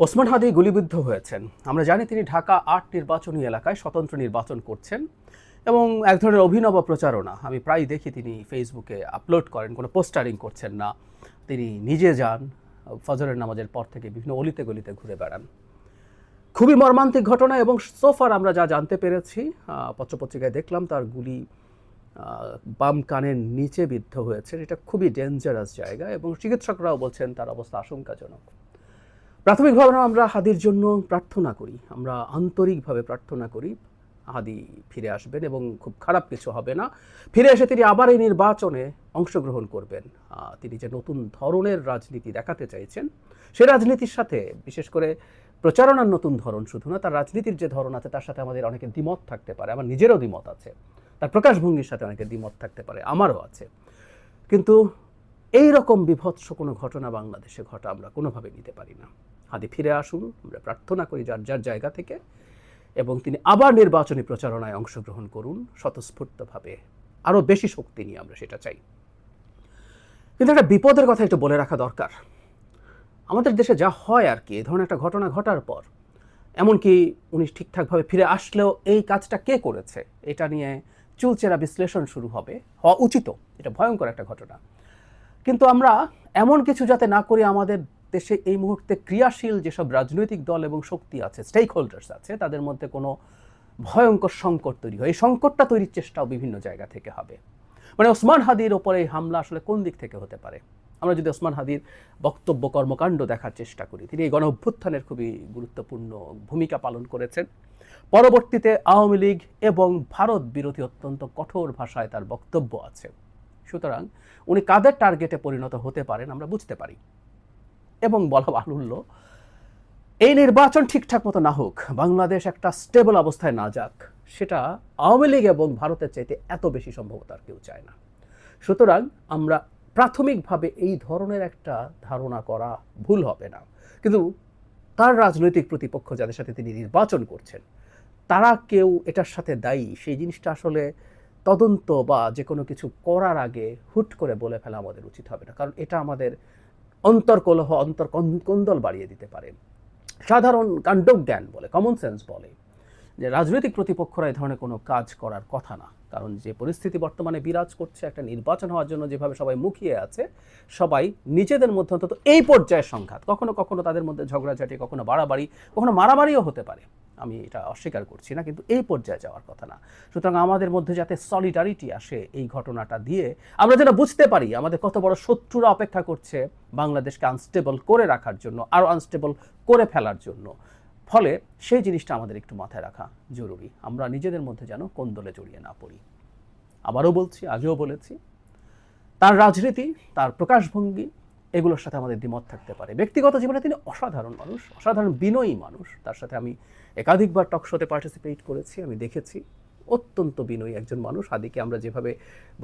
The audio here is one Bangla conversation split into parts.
ওসমান হাদি গুলিবিদ্ধ হয়েছেন। আমরা জানি তিনি ঢাকা ৮ নির্বাচনী এলাকায় স্বতন্ত্র নির্বাচন করছেন এবং এক ধরনের অভিনব প্রচারণা আমি প্রায় দেখি তিনি ফেসবুকে আপলোড করেন, কোনো পোস্টারিং করছেন না। তিনি নিজে যান, ফজরের নামাজের পর থেকে বিভিন্ন অলিতে গলিতে ঘুরে বেড়ান। খুবই মর্মান্তিক ঘটনা এবং সোফার আমরা যা জানতে পেরেছি, পত্রপত্রিকায় দেখলাম তার গুলি বাম কানের নিচে বিদ্ধ হয়েছে। এটা খুবই ডেঞ্জারাস জায়গা এবং চিকিৎসকরাও বলছেন তার অবস্থা আশঙ্কাজনক। প্রাথমিকভাবে আমরা হাদির জন্য প্রার্থনা করি, আমরা আন্তরিকভাবে প্রার্থনা করি হাদি ফিরে আসবেন এবং খুব খারাপ কিছু হবে না। ফিরে এসে তিনি আবার এই নির্বাচনে অংশগ্রহণ করবেন। তিনি যে নতুন ধরনের রাজনীতি দেখাতে চাইছেন, সে রাজনীতির সাথে বিশেষ করে প্রচারণার নতুন ধরন শুধু না, তার রাজনীতির যে ধরন আছে তার সাথে আমাদের অনেকের দ্বিমত থাকতে পারে। আমার নিজেরও দ্বিমত আছে, তার প্রকাশভঙ্গির সাথে অনেকের দ্বিমত থাকতে পারে, আমারও আছে। কিন্তু এই রকম বিভৎস কোনো ঘটনা বাংলাদেশে ঘটা আমরা কোনোভাবে নিতে পারি না। হাদি ফিরে আসুন, আমরা প্রার্থনা করি যার যার জায়গা থেকে, এবং তিনি আবার নির্বাচনী প্রচারণায় অংশগ্রহণ করুন স্বতঃস্ফূর্তভাবে, আরও বেশি শক্তি নিয়ে আমরা সেটা চাই। কিন্তু একটা বিপদের কথা একটু বলে রাখা দরকার। আমাদের দেশে যা হয় আর কি, এ ধরনের একটা ঘটনা ঘটার পর, এমনকি উনি ঠিকঠাকভাবে ফিরে আসলেও এই কাজটা কে করেছে এটা নিয়ে চুলচেরা বিশ্লেষণ শুরু হবে, হওয়া উচিত। এটা ভয়ঙ্কর একটা ঘটনা। কিন্তু আমরা এমন কিছু যাতে না করি, আমাদের দেশে এই মুহূর্তে ক্রিয়াশীল যেসব রাজনৈতিক দল এবং শক্তি আছে, স্টেক হোল্ডার্স আছে, তাদের মধ্যে কোনো ভয়ঙ্কর সংকট তৈরি হয়। এই সংকটটা তৈরির চেষ্টাও বিভিন্ন জায়গা থেকে হবে। মানে ওসমান হাদির ওপরে এই হামলা আসলে কোন দিক থেকে হতে পারে? আমরা যদি ওসমান হাদির বক্তব্য কর্মকাণ্ড দেখার চেষ্টা করি, তিনি এই গণ অভ্যুত্থানের খুবই গুরুত্বপূর্ণ ভূমিকা পালন করেছেন। পরবর্তীতে আওয়ামী লীগ এবং ভারত বিরোধী অত্যন্ত কঠোর ভাষায় তার বক্তব্য আছে। সুতরাং উনি কাদের টার্গেটে পরিণত হতে পারেন আমরা বুঝতে পারি। এবং বলা বাহুল্য, এই নির্বাচন ঠিকঠাক মতো না হোক, বাংলাদেশ একটা স্টেবল অবস্থায় না যাক, সেটা আওয়ামী লীগ এবং ভারতের চাইতে এত বেশি সম্ভবত আর কেউ চায় না। সুতরাং আমরা প্রাথমিকভাবে এই ধরনের একটা ধারণা করা ভুল হবে না। কিন্তু তার রাজনৈতিক প্রতিপক্ষ যাদের সাথে তিনি নির্বাচন করছেন, তারা কেউ এটার সাথে দায়ী, সেই জিনিসটা আসলে তদন্ত বা যে কোনো কিছু করার আগে হুট করে বলে ফেলা আমাদের উচিত হবে না। কারণ এটা আমাদের অন্তর্কলহ, কোন্দল বাড়িয়ে দিতে পারে। সাধারণ কাণ্ডজ্ঞান বলে, কমন সেন্স বলে যে রাজনৈতিক প্রতিপক্ষরা এই ধরনের কোনো কাজ করার কথা না। কারণ যে পরিস্থিতি বর্তমানে বিরাজ করছে, একটা নির্বাচন হওয়ার জন্য যেভাবে সবাই মুখিয়ে আছে, সবাই নিজেদের মধ্যে অন্তত এই পর্যায়ের সংঘাত, কখনো কখনো তাদের মধ্যে ঝগড়াঝাটি, কখনো বাড়াবাড়ি, কখনো মারামারিও হতে পারে, আমি এটা অস্বীকার করছি না, কিন্তু এই পর্যায়ে যাওয়ার কথা না। সুতরাং আমাদের মধ্যে যাতে সলিডারিটি আসে এই ঘটনাটা দিয়ে, আমরা যেন বুঝতে পারি আমাদের কত বড় শত্রুরা অপেক্ষা করছে বাংলাদেশকে আনস্টেবল করে রাখার জন্য, আরও আনস্টেবল করে ফেলার জন্য। ফলে সেই জিনিসটা আমাদের একটু মাথায় রাখা জরুরি, আমরা নিজেদের মধ্যে যেন কোন্দলে জড়িয়ে না পড়ি। আবারও বলছি, আগেও বলেছি, তার রাজনীতি, তার প্রকাশভঙ্গি, এগুলোর সাথে আমাদের দ্বিমত থাকতে পারে। ব্যক্তিগত জীবনে তিনি অসাধারণ মানুষ, অসাধারণ বিনয়ী মানুষ। তার সাথে আমি একাধিকবার টক শোতে পার্টিসিপেট করেছি, আমি দেখেছি অত্যন্ত বিনয়ী একজন মানুষ। হাদিকে আমরা যেভাবে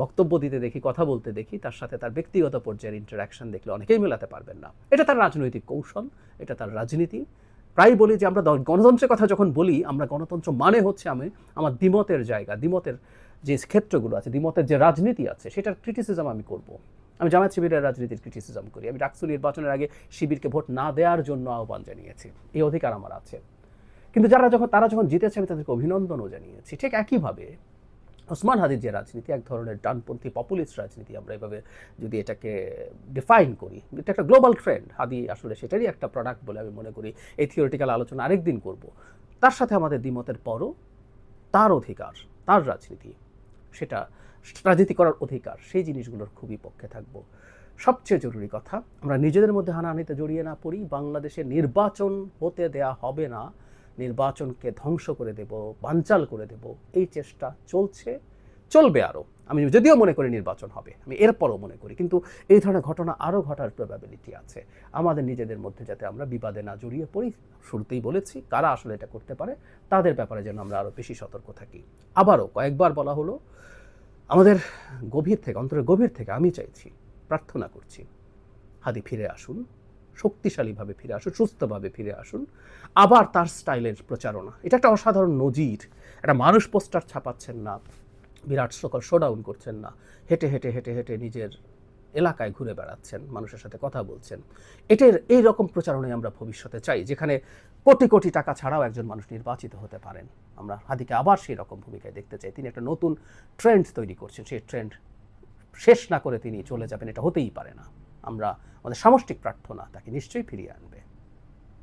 বক্তব্য দিতে দেখি, কথা বলতে দেখি, তার সাথে তার ব্যক্তিগত পর্যায়ের ইন্টারাকশন দেখলে অনেকেই মেলাতে পারবেন না। এটা তার রাজনৈতিক কৌশল, এটা তার রাজনীতি। প্রায় বলি যে আমরা গণতন্ত্রের কথা যখন বলি, আমরা গণতন্ত্র মানে হচ্ছে আমি আমার দ্বিমতের জায়গা, দ্বিমতের যে ক্ষেত্রগুলো আছে, দ্বিমতের যে রাজনীতি আছে, সেটার ক্রিটিসিজম আমি করব। আমি জামায়াত শিবিরের রাজনীতির ক্রিটিসিজম করি। আমি ডাকসু নির্বাচনের আগে শিবিরকে ভোট না দেওয়ার জন্য আহ্বান জানিয়েছি, এই অধিকার আমার আছে। কিন্তু তারা যখন জিতেছে, আমি তাদেরকে অভিনন্দনও জানিয়েছি। ঠিক একইভাবে ওসমান হাদির যে রাজনীতি, এক ধরনের ডানপন্থী পপুলিস্ট রাজনীতি, আমরা এভাবে যদি এটাকে ডিফাইন করি, এটা একটা গ্লোবাল ট্রেন্ড। হাদি আসলে সেটারই একটা প্রোডাক্ট বলে আমি মনে করি। এই থিওরিটিক্যাল আলোচনা আরেকদিন করব। তার সাথে আমাদের দ্বিমতের পরও তার অধিকার, তার রাজনীতি, সেটা রাজনীতি করার অধিকার, সেই জিনিসগুলোর খুবই পক্ষে থাকব। সবচেয়ে জরুরি কথা, আমরা নিজেদের মধ্যে হানাহানিতে জড়িয়ে না পড়ি। বাংলাদেশে নির্বাচন হতে দেয়া হবে না, নির্বাচনকে ধ্বংস করে দেব, বানচাল করে দেব, এই চেষ্টা চলবে আরও। আমি যদিও মনে করি নির্বাচন হবে, আমি এরপরও মনে করি, কিন্তু এই ধরনের ঘটনা আরও ঘটার প্রবাবিলিটি আছে। আমাদের নিজেদের মধ্যে যাতে আমরা বিবাদে না জড়িয়ে পড়ি, শুরুতেই বলেছি কারা আসলে এটা করতে পারে, তাদের ব্যাপারে যেন আমরা আরও বেশি সতর্ক থাকি। আবারও কয়েকবার বলা হলো, আমাদের গভীর থেকে, অন্তরের গভীর থেকে আমি চাইছি, প্রার্থনা করছি, হাদি ফিরে আসুন, শক্তিশালীভাবে ফিরে আসুন, সুস্থভাবে ফিরে আসুন। আবার তার স্টাইলের প্রচারণা, এটা একটা অসাধারণ নজির। একটা মানুষ পোস্টার ছাপাচ্ছেন না, বিরাট সকল শোডাউন করছেন না, হেঁটে হেঁটে হেঁটে হেঁটে নিজের এলাকায় ঘুরে বেড়াচ্ছেন, মানুষের সাথে কথা বলছেন। এই রকম প্রচারণায় আমরা ভবিষ্যতে চাই, যেখানে কোটি কোটি টাকা ছাড়াও একজন মানুষ নির্বাচিত হতে পারেন। আমরা হাদিকে আবার সেই রকম ভূমিকায় দেখতে চাই। তিনি একটা নতুন ট্রেন্ড তৈরি করছেন, সেই ট্রেন্ড শেষ না করে তিনি চলে যাবেন, এটা হতেই পারে না। আমাদের সামষ্টিক প্রার্থনা তাকে নিশ্চয়ই ফিরিয়ে আনবে।